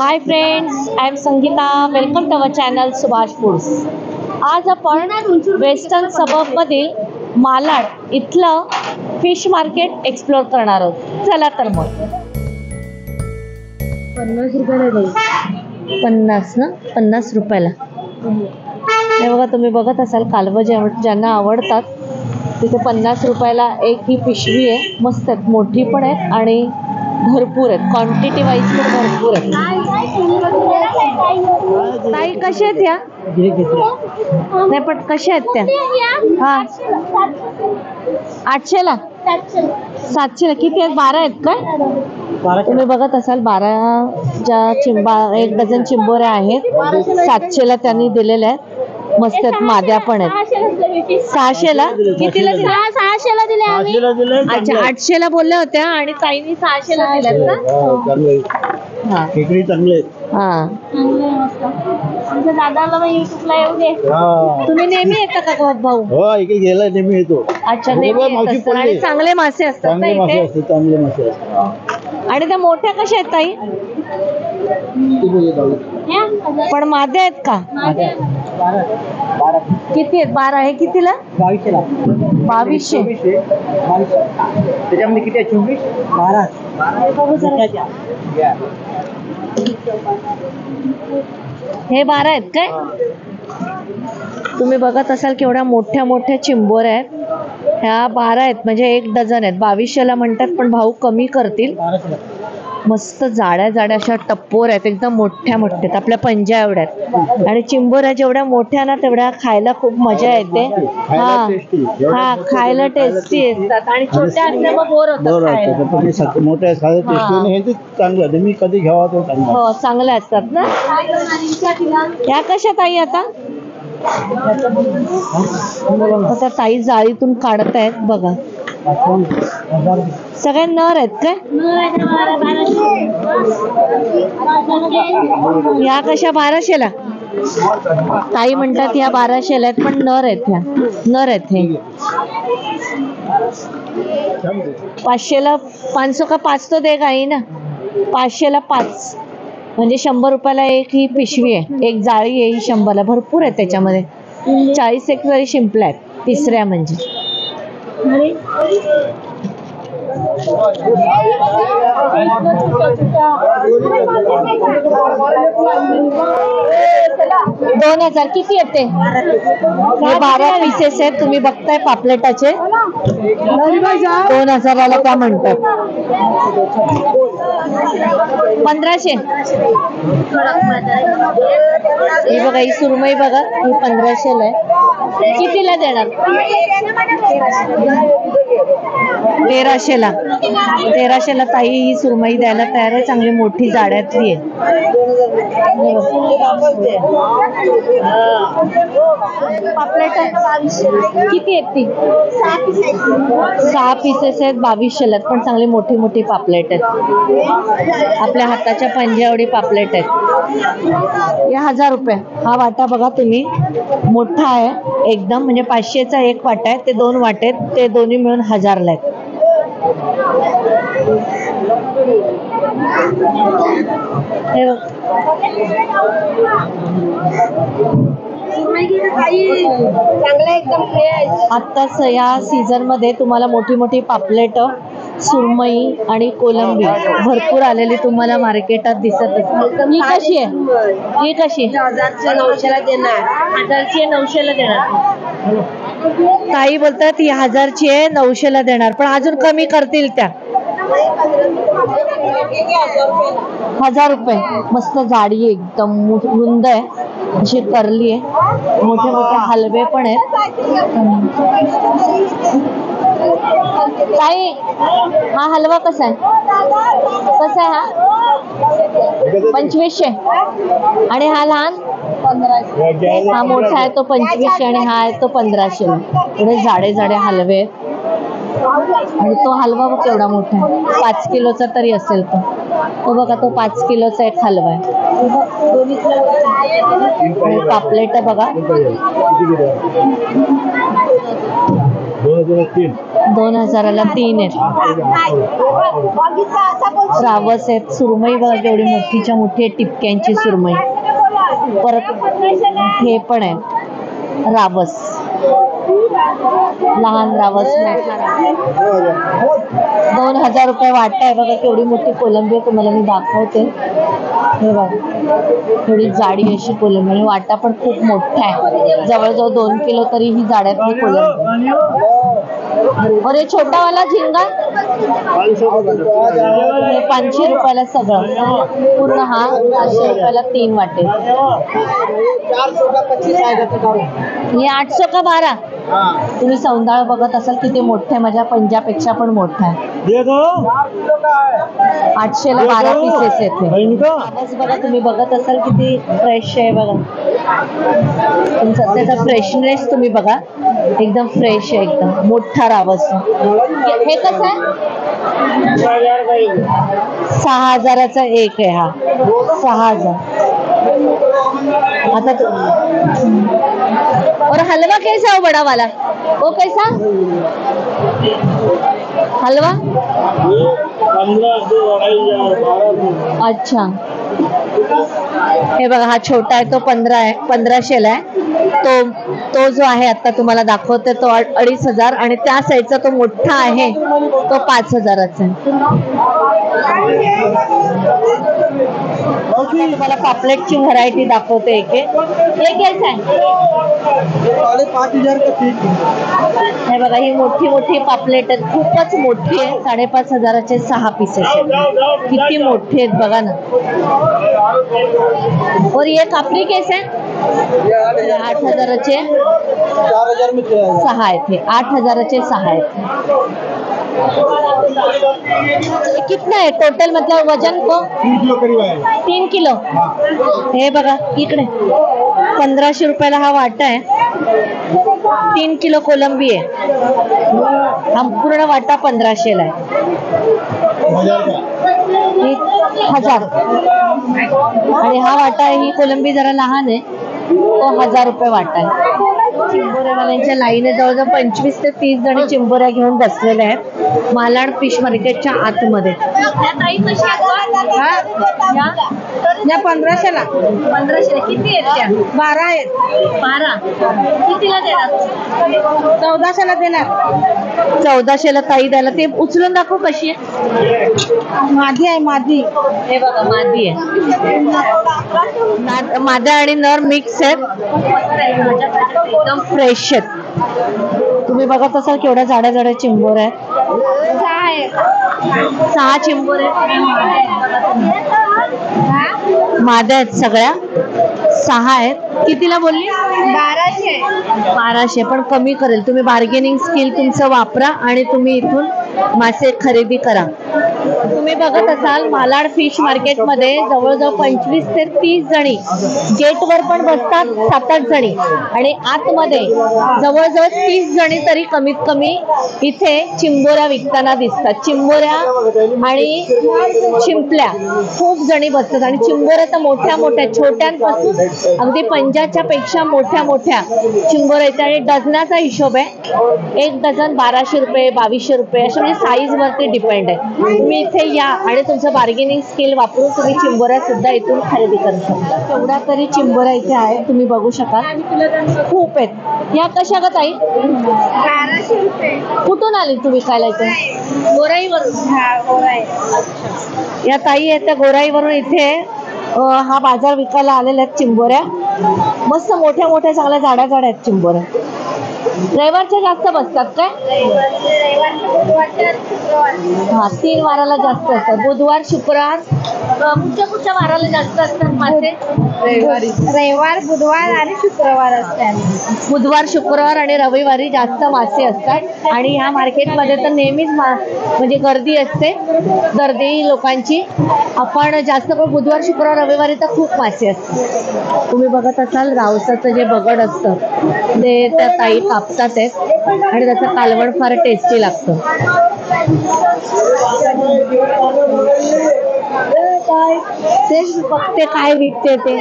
High friends, I am Sangeeta. Welcome to our channel Subhash foods. आज आपण western सबअर्बमधील Malad इथलं fish market explore करणार आहोत. चला तर मग. 50 रुपयाला जाईल. 50 ना, 50 रुपयाला. हे बघा, तुम्ही बघत असाल कालवं ज्यांना आवडतात तिथे 50 रुपयाला एक ही पिशवी आहे. मस्त आहेत, मोठी पण आहेत आणि भरपूर आहेत. क्वांटिटी वाईज पण भरपूर आहेत. ताई कशा आहेत या? नाही पण कशा आहेत त्या? हा, 800ला 700ला. किती आहेत? 12 आहेत काय? तुम्ही बघत असाल 12 ज्या एक डझन चिंबोऱ्या आहेत. 700ला त्यांनी दिलेल्या आहेत. मस्त आहेत, माद्या पण आहेत. 600ला. कितीला दिल्या? 600ला दिल्या आम्ही. अच्छा, 800ला बोलल्या होत्या आणि ताईंनी 600ला दिल्यात का? हा, खेकडी चांगले. हा, आमच्या दादाला युट्यूबला येऊ दे. तुम्ही नेहमी येता का भाऊ? हो, इकडे गेला नेहमी येतो. अच्छा, नेहमी येत असतात. आणि चांगले मासे असतात ना चांगले मासे इथे? असतात, चांगले मासे असतात. आणि त्या मोठ्या कशा आहेत ताई? पण माद्या आहेत का? किती आहेत? 12 आहे. कितीला? 2200ला. 2200. त्याच्यामध्ये किती आहे? 24, 12. हे 12 आहेत काय? तुम्ही बघत असाल केवढ्या मोठ्या मोठ्या चिंबोऱ्या आहेत. ह्या 12 आहेत, म्हणजे एक डझन आहेत. 2200ला म्हणतात, पण भाऊ कमी करतील. मस्त जाड्या जाड्या अशा टप्पोर आहेत, एकदम मोठ्या मोठ्या आहेत, आपल्या पंजा एवढ्या आहेत. आणि चिंबोऱ्या जेवढ्या मोठ्या ना तेवढ्या खायला खूप मजा येते. हा हा, खायला टेस्टी असतात. आणि छोट्या असल्या मग बोर होतात खायला. मोठ्या चांगलं मी कधी घ्यावा तो चांगला. हो, चांगल्या असतात ना. या कशा ताई आता? आता ताई जाळीतून काढत आहेत बघा. सगळे नर आहेत काय? या कशा? 1200ला. ताई म्हणतात ह्या 1200ला आहेत, पण नर आहेत. ह्या नर आहेत. हे 500ला. 500 का 5 तो देगा ही ना. 500ला 5 म्हणजे 100 रुपयाला एक ही पिशवी आहे. एक जाळी आहे ही 100ला. भरपूर आहे त्याच्यामध्ये. 40 एक जरी शिंपल्या आहेत तिसऱ्या म्हणजे. दोन 2000. किती येते? हे 12 पीसेस आहेत. तुम्ही बघताय पापलेटाचे. 2000ला त्या म्हणतात. 1500. ही बघा, ही सुरमई बघा, ही 1500ला आहे. कितीला देणार? 1300ला. 1300ला ताई ही सुरमई द्यायला तयार आहे. चांगली मोठी जाड्यातली आहे. पापलेट किती आहेत ती? 6 पीसेस आहेत. 2200ला. पण चांगली मोठी मोठी पापलेट आहेत. आपल्या हाताच्या पंजा एवढी पापलेट आहेत. या 1000 रुपये. हा वाटा बघा तुम्ही, मोठा आहे एकदम. म्हणजे 500चा एक वाटा आहे. ते 2 वाटे आहेत. ते दोन्ही मिळून 1000ला आहेत. आत्ताच या सीझन मध्ये तुम्हाला मोठी मोठी पापलेट, सुरमई आणि कोलंबी भरपूर आलेली तुम्हाला मार्केटात दिसत असते. ही कशी आहे? ही कशी? 900ला देणार. 900ला देणार. ताई बोलतात ही 1000ची आहे, 900ला देणार. पण अजून कमी करतील त्या. 1000 रुपये. मस्त जाडी आहे, एकदम रुंद आहे, अशी करली आहे. मोठे मोठे हलवे पण आहेत. ताई, हा हलवा कसा आहे? कसा आहे हा? 2500. आणि हा लहान? 1500. हा मोठा आहे तो 2500 आणि हा आहे तो 1500. एवढे जाडे जाडे हलवे. आणि तो हलवा बघ केवढा मोठा आहे. 5 किलोचा तरी असेल तो. तो बघा, तो 5 किलोचा एक हलवा आहे. पापलेट बघा. 2000ला 3 आहेत. रावस आहेत. सुरमई बघा केवढी मोठीच्या मोठी आहे, टिपक्यांची सुरमई. परत हे पण आहे रावस, लहान रावस, मोठा रावस. 2000 रुपये वाटा आहे बघा. केवढी मोठी कोलंबी आहे, तुम्हाला मी दाखवते. हे बघा थोडी जाडी अशी कोलंबी आणि वाटा पण खूप मोठा आहे, जवळजवळ 2 किलो तरी ही जाड्यातली कोलंबी. अरे छोटावाला झिंगा हे 500 रुपयाला सगळं पूर्ण. हा 500 रुपयाला 3 वाटे. हे 800 का 12. तुम्ही सौंदाळ बघत असाल किती मोठे आहे, माझ्या पंजापेक्षा पण मोठा आहे. 800ला 12 पीसेस आहेत. बघा तुम्ही बघत असाल किती फ्रेश आहे बघा. तुमचा त्याचा फ्रेशनेस तुम्ही बघा, एकदम फ्रेश आहे, एकदम मोठा रावस. हे कसं आहे? 6000चा एक आहे हा. 6000. आता और हलवा कैसा हो बड़ा वाला? वो कैसा हलवा? अच्छा. हे बघा हा छोटा आहे तो 1500ला आहे. तो जो आहे आता तुम्हाला दाखवते तो 2500 आणि त्या साईडचा तो मोठा आहे तो 5000चा आहे. तुम्हाला पापलेटची व्हरायटी दाखवते एक. हे कैसा आहे? 5000 का पीस. हे बघा ही मोठी मोठी पापलेट आहेत, खूपच मोठी आहे. 5500चे 6 पीसेस आहेत. किती मोठे आहेत बघा ना. और ये कापरी कैसे आहे? 8000चे 4000 में 6 आहेत. हे 8000चे 6 आहेत. कितना है टोटल, मतलब वजन को? 3 किलो करीब आहे. 3 किलो. हे बघा इकडे 1500 रुपयाला हा वाटा आहे. 3 किलो कोलंबी आहे. हा पूर्ण वाटा 1500ला आहे. 1000. आणि हा वाटा आहे, ही कोलंबी जरा लहान आहे, तो 1000 रुपये वाटा आहे. चिंबोऱ्यावाल्यांच्या लाईने जवळजवळ 25 ते 30 जणी चिंबोऱ्या घेऊन बसलेल्या आहेत मालाड फिश मार्केटच्या आतमध्ये. या 1500ला. 1500 किती आहेत त्या? 12 आहेत. 12 कितीला देणार? 1400ला देणार. 1400ला ताई द्यायला. ते उचलून दाखव कशी आहे. माझी आहे माझी. हे बघा मादी आहे. माद्या आणि नर मिक्स आहेत, एकदम फ्रेश आहेत. तुम्ही बघत असाल केवढ्या जाड्या जाड्या चिंबोऱ्या आहेत. 6 चिंबोऱ्या माद्या आहेत सगळ्या. 6 आहेत. कितीला बोलली? 1200. पण कमी करेल. तुम्ही बार्गेनिंग स्किल तुमचं वापरा आणि तुम्ही इथून मासे खरेदी करा. तुम्ही बघत असाल मालाड फिश मार्केटमध्ये जवळजवळ 25 ते 30 जणी गेटवर पण बसतात, 7-8 जणी आणि आतमध्ये जवळजवळ 30 जणी तरी कमीत कमी इथे चिंबोऱ्या विकताना दिसतात. चिंबोऱ्या आणि चिंपल्या खूप जणी बसतात आणि चिंबोऱ्या तर मोठ्या मोठ्या, छोट्यांपासून अगदी पंजाच्या पेक्षा मोठ्या मोठ्या चिंबोऱ्या येतात आणि डझनाचा हिशोब आहे. 1 डझन 1200 रुपये, 2200 रुपये अशा, म्हणजे साईज वरती डिपेंड आहे. तुम्ही इथे या आणि तुमचं बार्गेनिंग स्किल वापरून तुम्ही चिंबोऱ्या सुद्धा इथून खरेदी करू शकता. तेवढ्या तरी चिंबोऱ्या इथे आहे, तुम्ही बघू शकाल. खूप आहेत. या कशा ग ताई? 1200 रुपये. कुठून आली तुम्ही खायला इथे? गोराईवरून. या ताई आहेत त्या गोराईवरून इथे हा बाजार विकायला आलेल्या आहेत चिंबोऱ्या. मस्त मोठ्या मोठ्या चांगल्या जाड्या जाड्या आहेत चिंबोऱ्या. रविवारच्या जास्त बसतात काय? हा 3 वाराला जास्त असतात. बुधवार शुक्रवार कुठच्या वाराला जास्त असतात मासे? रविवार बुधवार आणि शुक्रवार असतात. बुधवार शुक्रवार आणि रविवारी जास्त मासे असतात आणि ह्या मार्केटमध्ये तर नेहमीच म्हणजे गर्दी असते, गर्दी लोकांची. आपण जास्त करून बुधवार शुक्रवार रविवारी तर खूप मासे असतात. तुम्ही बघत असाल रावसाचं जे बगड असतं ते त्या ताई कापतात आहेत आणि त्याचं कालवण फार टेस्टी लागतं. तेच बघते काय विकते ते.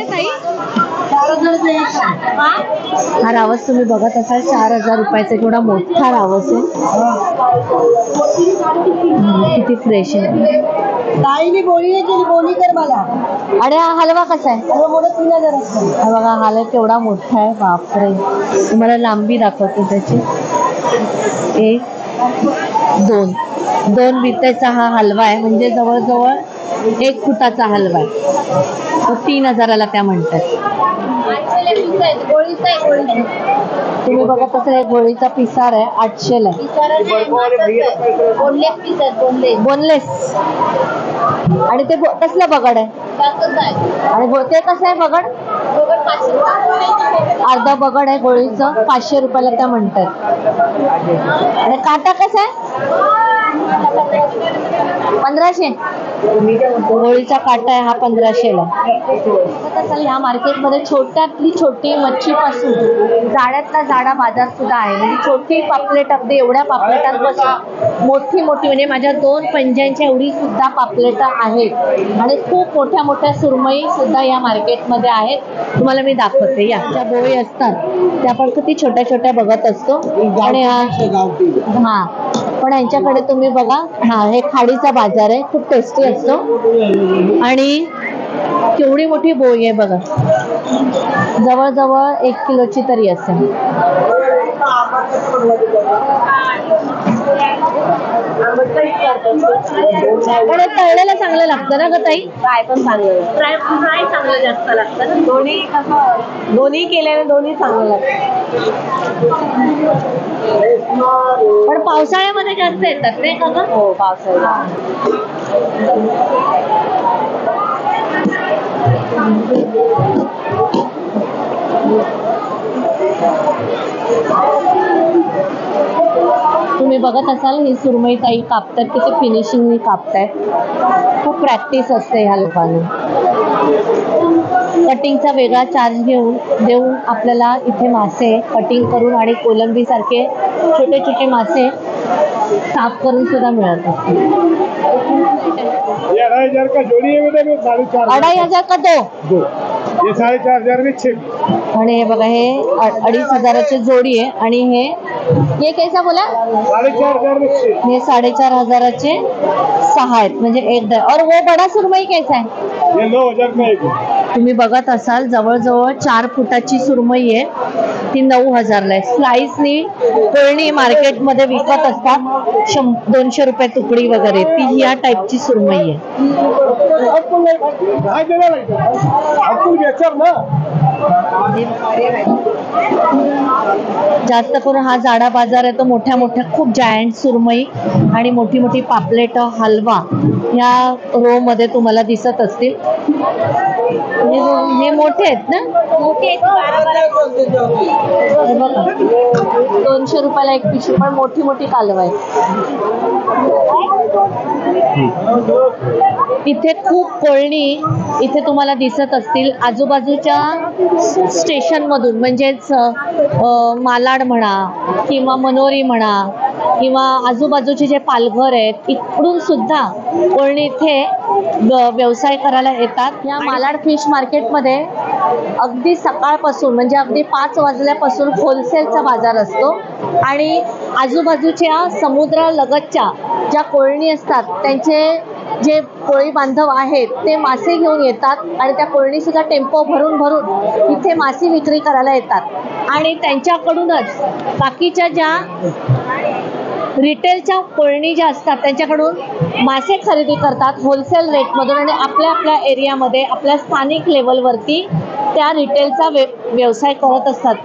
हा रावस तुम्ही बघत असाल 4,000 रुपयाचा केवढा मोठा रावस आहे. किती फ्रेश आहे. ताईने गोळी नाही केली, गोळी कर मला. आणि हा हलवा कसा आहे? अरे मोठं 3,000 असतं. हा बघा हलवा केवढा मोठा आहे. बापरे, तुम्हाला लांबी दाखवते त्याची. 1 2 2 बित्याचा हा हलवा आहे. म्हणजे जवळजवळ 1 फुटाचा हलवा आहे. तो 3,000ला त्या म्हणतात. तुम्ही बघत असाल एक गोळीचा पिसार आहे 800ला. बोनलेस. आणि ते कसलं बगड आहे? आणि ते कसं आहे बगड? अर्धा बगड आहे गोळीचं, 500 रुपयाला त्या म्हणतात. आणि काटा कसा आहे? 1500. गोळीचा काटा आहे हा 1500ला. ह्या मार्केटमध्ये छोट्यातली छोटी मच्छीपासून जाड्यातला जाडा बाजार सुद्धा आहे. म्हणजे छोटी पापलेट अगदी एवढ्या पापलेटांपासून मोठी मोठी म्हणजे माझ्या 2 पंजांच्या एवढी सुद्धा पापलेट आहेत. आणि खूप मोठ्या मोठ्या सुरमई सुद्धा या मार्केटमध्ये आहेत. तुम्हाला मी दाखवते. या ज्या बोळी असतात त्या आपण किती छोट्या छोट्या बघत असतो. आणि हा पण यांच्याकडे तुम्ही बघा, हा हे खाडीचा बाजार आहे. खूप टेस्टी असतो. आणि केवढी मोठी बोळी आहे बघा, जवळजवळ 1 किलोची तरी असेल. पण तळलेलं चांगलं लागतं ना ग ताई? फ्राय पण चांगलं. फ्राय चांगलं जास्त लागतं ना. दोन्ही केल्याने दोन्ही चांगलं लागतं. पण पावसाळ्यामध्ये जास्त येतात नाही का ग? हो, पावसाळ्यात. तुम्ही बघत असाल ही सुरमई ताई कापतात, किती फिनिशिंगनी कापतायत. खूप प्रॅक्टिस असते ह्या लोकांना. कटिंगचा वेगळा चार्ज देऊन आपल्याला इथे मासे कटिंग करून आणि कोलंबी सारखे छोटे छोटे मासे साफ करून सुद्धा मिळत असतात. 2,500 का जोड़ी है बेटा, 4,500. 2,500 का दो? ये 4,500 में 6. आणि हे बघा हे 2,500ची जोडी आहे. आणि हे कैसा बोला? 4,500 में 6. हे 4,500चे 6 आहेत. म्हणजे एक और वो बडा सुरमई कैसा आहे? ये 9,000 में 1. तुम्ही बघत असाल जवळजवळ 4 फुटाची सुरमई आहे. ती 9,000ला आहे. स्लाइसनी कोळणी मार्केटमध्ये विकत असतात 200 रुपये तुकडी वगैरे. ती ह्या टाईपची सुरमई आहे. जास्त करून हा जाडा बाजार आहे तो मोठ्या मोठ्या खूप जायंट सुरमई आणि मोठी मोठी पापलेट, हलवा ह्या रो मध्ये तुम्हाला दिसत असतील. हे मोठे आहेत ना? मोठी आहे, 12-12. हे बघा 200 रुपयाला एक पिशवी, पण मोठी मोठी कालवा आहे. इथे खूप कोळणी इथे तुम्हाला दिसत असतील. आजूबाजूच्या स्टेशन मधून म्हणजेच मालाड म्हणा किंवा मनोरी म्हणा किंवा आजूबाजूचे जे पालघर आहेत इकडून सुद्धा कोळणी इथे व्यवसाय करायला येतात. या मालाड फिश मार्केटमध्ये अगदी सकाळपासून म्हणजे अगदी 5 वाजल्यापासून होलसेलचा बाजार असतो. आणि आजूबाजूच्या समुद्रालगतच्या ज्या कोळणी असतात त्यांचे जे कोळी बांधव आहेत ते मासे घेऊन येतात. आणि त्या कोळणी सुद्धा टेम्पो भरून भरून इथे मासे विक्री करायला येतात. आणि त्यांच्याकडूनच बाकीच्या ज्या रिटेलच्या कोळणी ज्या असतात त्यांच्याकडून मासे खरेदी करतात होलसेल रेटमधून. आणि आपल्या आपल्या एरियामध्ये आपल्या स्थानिक लेवलवरती त्या रिटेलचा व्यवसाय करत असतात.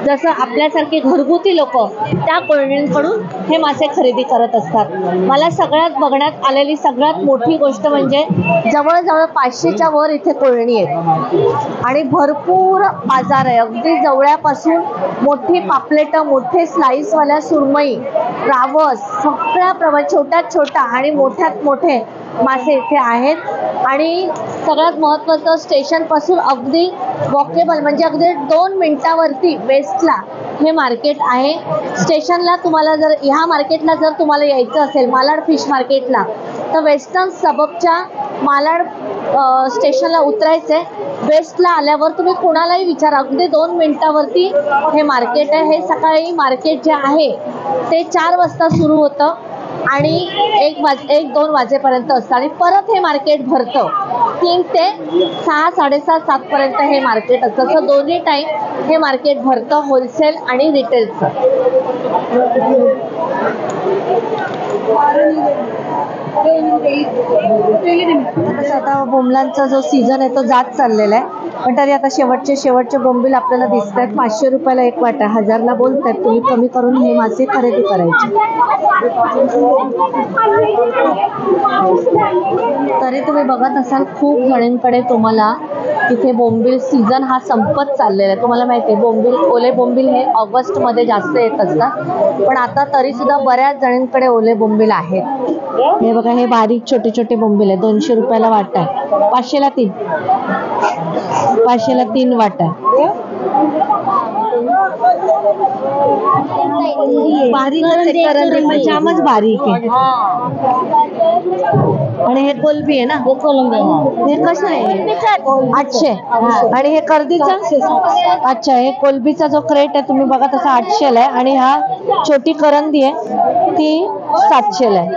जसं आपल्यासारखी घरगुती लोक त्या कोळणींकडून हे मासे खरेदी करत असतात. मला सगळ्यात बघण्यात आलेली सगळ्यात मोठी गोष्ट म्हणजे जवळजवळ 500च्या वर इथे कोळणी आहेत. आणि भरपूर बाजार आहे. अगदी जवळपासून मोठी पापलेट, मोठे स्लाइसवाल्या सुरमई, रावस, सगळ्या छोट्यात छोटा आणि मोठ्यात मोठे मासे इथे आहेत. आणि सगळ्यात महत्त्वाचं स्टेशनपासून अगदी वॉकेबल म्हणजे अगदी 2 मिनिटावरती वेस्टला हे मार्केट आहे. स्टेशनला तुम्हाला जर ह्या मार्केटला जर तुम्हाला यायचं असेल मालाड फिश मार्केटला तर वेस्टर्न सबअपच्या मालाड स्टेशनला उतरायचंय. वेस्टला आल्यावर तुम्ही कोणालाही विचारा, अगदी 2 मिनिटावरती हे मार्केट आहे. हे सकाळी मार्केट जे आहे ते 4 वाजता सुरू होतं आणि 1-2 वाजेपर्यंत असतं आणि परत हे मार्केट भरतं 3 ते 6, 6:30, 7 पर्यंत हे मार्केट असतं. तर दोन्ही टाईम हे मार्केट भरतं, होलसेल आणि रिटेलचं. आता बोंबलांचा जो सीझन आहे तो जात चाललेला आहे, पण तरी आता शेवटचे बोंबील आपल्याला दिसत आहेत. 500 रुपयाला एक वाटा, 1000ला बोलतायत. तुम्ही कमी करून हे मासे खरेदी करायचे. तरी तुम्ही बघत असाल खूप जणांकडे तुम्हाला इथे बोंबील सीझन हा संपत चाललेला आहे. तुम्हाला माहिती आहे बोंबील, ओले बोंबील हे ऑगस्टमध्ये जास्त येत असतात, पण आता तरी सुद्धा बऱ्याच जणांकडे ओले बोंबील आहेत. हे बघा, हे बारीक छोटे छोटे बोंबील आहे. 200 रुपयाला वाटा आहे. 500ला 3, 500ला 3 वाटा. बारीक करंदी, जामच बारीक आहे. आणि हे कोलबी आहे ना, हे कसं आहे? 800. आणि हे कर्दीचं? अच्छा, हे कोलबीचा जो क्रेट आहे तुम्ही बघा तसा 800ला आहे आणि हा छोटी करंदी आहे ती 700ला आहे.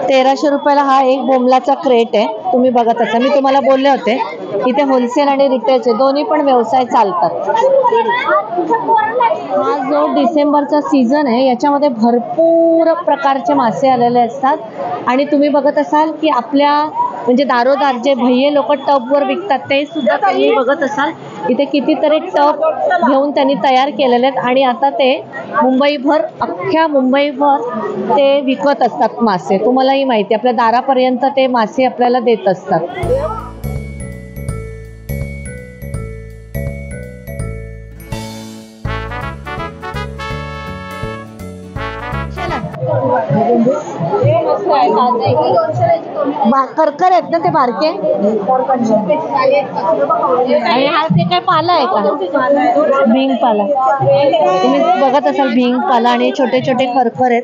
1300 रुपयाला हा एक बोंबलाचा क्रेट आहे. तुम्ही बघत असा, मी तुम्हाला बोलले होते इथे होलसेल आणि रिटेलचे दोन्ही पण व्यवसाय चालतात. हा जो डिसेंबरचा सीझन आहे याच्यामध्ये भरपूर प्रकारचे मासे आलेले असतात आणि तुम्ही बघत असाल की आपल्या म्हणजे दारोदार जे भैये लोक टबवर विकतात ते सुद्धा तुम्ही बघत असाल इथे कितीतरी टब घेऊन त्यांनी तयार केलेले आहेत आणि आता ते मुंबईभर, अख्ख्या मुंबईभर ते विकत असतात मासे. तुम्हालाही माहिती, आपल्या दारापर्यंत ते मासे आपल्याला देत असतात. करकर आहेत ना ते बारके. आणि हा ते काय पाला आहे का? भिंग पाला. तुम्ही बघत असाल भिंग पाला आणि छोटे छोटे करकर आहेत.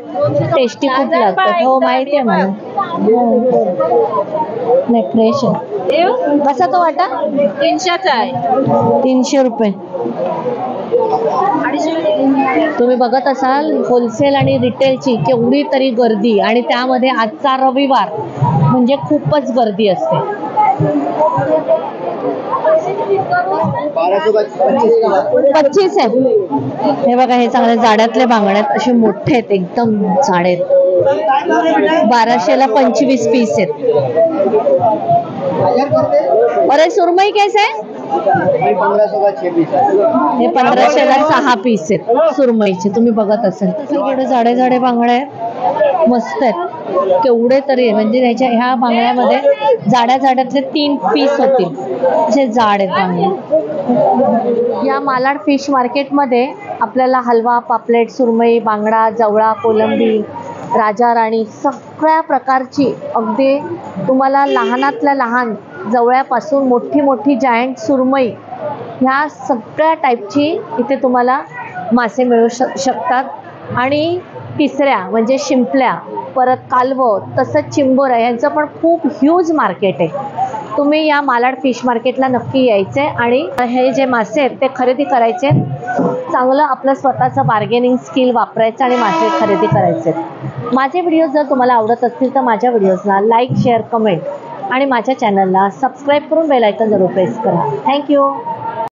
टेस्टी खूप लागतात. हो माहिती आहे मला. नाही, फ्रेश आहे. कसा तो वाटा? 300चा आहे. 300 रुपये. तुम्ही बघत असाल होलसेल आणि रिटेलची केवढी तरी गर्दी आणि त्यामध्ये आजचा रविवार म्हणजे खूपच गर्दी असते. 25 आहे. हे बघा, हे चांगले जाड्यातले बांगडे आहेत, असे मोठे आहेत, एकदम जाड आहेत. 1200ला 25 पीस आहेत. अरे सुरमई कैसे आहे? हे 1500ला 6 पीस आहेत सुरमईचे. तुम्ही बघत असाल केवढे जाडे जाडे बांगडे आहेत, मस्त आहेत. केवढे तरी म्हणजे ह्या बांगड्यामध्ये जाड्या जाड्यातले 3 पीस होतील. जे जाड आहेत बांगडे. या मालाड फिश मार्केटमध्ये आपल्याला हलवा, पापलेट, सुरमई, बांगडा, जवळा, कोलंबी, राजा राणी सगळ्या प्रकारची, अगदी तुम्हाला लहानातल्या लहान जवळ्यापासून मोठी मोठी जायंट सुरमई, ह्या सगळ्या टाईपची इथे तुम्हाला मासे मिळू शकतात. आणि तिसऱ्या म्हणजे शिंपल्या, परत कालवं, तसंच चिंबोऱ्या, यांचं पण खूप ह्यूज मार्केट आहे. तुम्ही या मालाड फिश मार्केटला नक्की यायचे आणि हे जे मासे आहेत ते खरेदी करायचे. चांगलं आपलं स्वतःचं बार्गेनिंग स्किल वापरायचं आणि मासे खरेदी करायचे. माझे व्हिडिओज जर तुम्हाला आवडत असतील तर माझ्या व्हिडिओजला लाईक, शेअर, कमेंट आणि माझ्या चॅनलला सबस्क्राईब करून बेल आयकॉन जरूर प्रेस करा. थँक्यू.